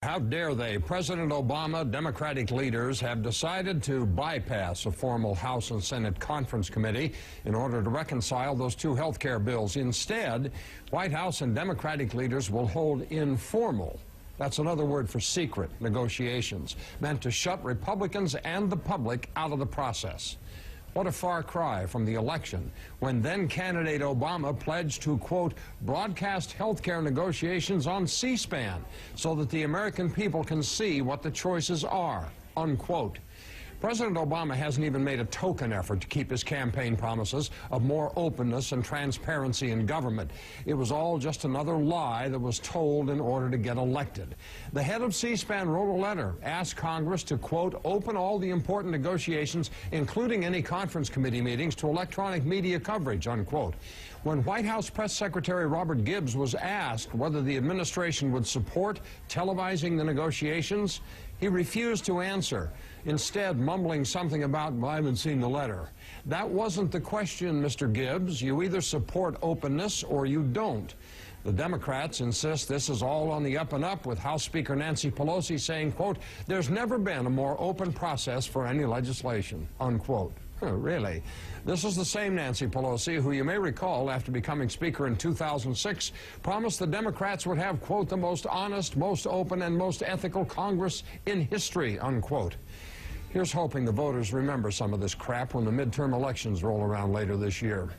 How dare they? President Obama, Democratic leaders have decided to bypass a formal House and Senate conference committee in order to reconcile those two health care bills. Instead, White House and Democratic leaders will hold informal, that's another word for secret, negotiations, meant to shut Republicans and the public out of the process. What a far cry from the election, when then-candidate Obama pledged to, quote, broadcast health care negotiations on C-SPAN so that the American people can see what the choices are, unquote. President Obama hasn't even made a token effort to keep his campaign promises of more openness and transparency in government. It was all just another lie that was told in order to get elected. The head of C-SPAN wrote a letter, asked Congress to, quote, open all the important negotiations, including any conference committee meetings, to electronic media coverage, unquote. When White House Press Secretary Robert Gibbs was asked whether the administration would support televising the negotiations, he refused to answer, instead mumbling something about, well, I haven't seen the letter. That wasn't the question, Mr. Gibbs. You either support openness or you don't. The Democrats insist this is all on the up and up, with House Speaker Nancy Pelosi saying, quote, there's never been a more open process for any legislation, unquote. Really? This is the same Nancy Pelosi who, you may recall, after becoming Speaker in 2006, promised the Democrats would have, quote, the most honest, most open, and most ethical Congress in history, unquote. Here's hoping the voters remember some of this crap when the midterm elections roll around later this year.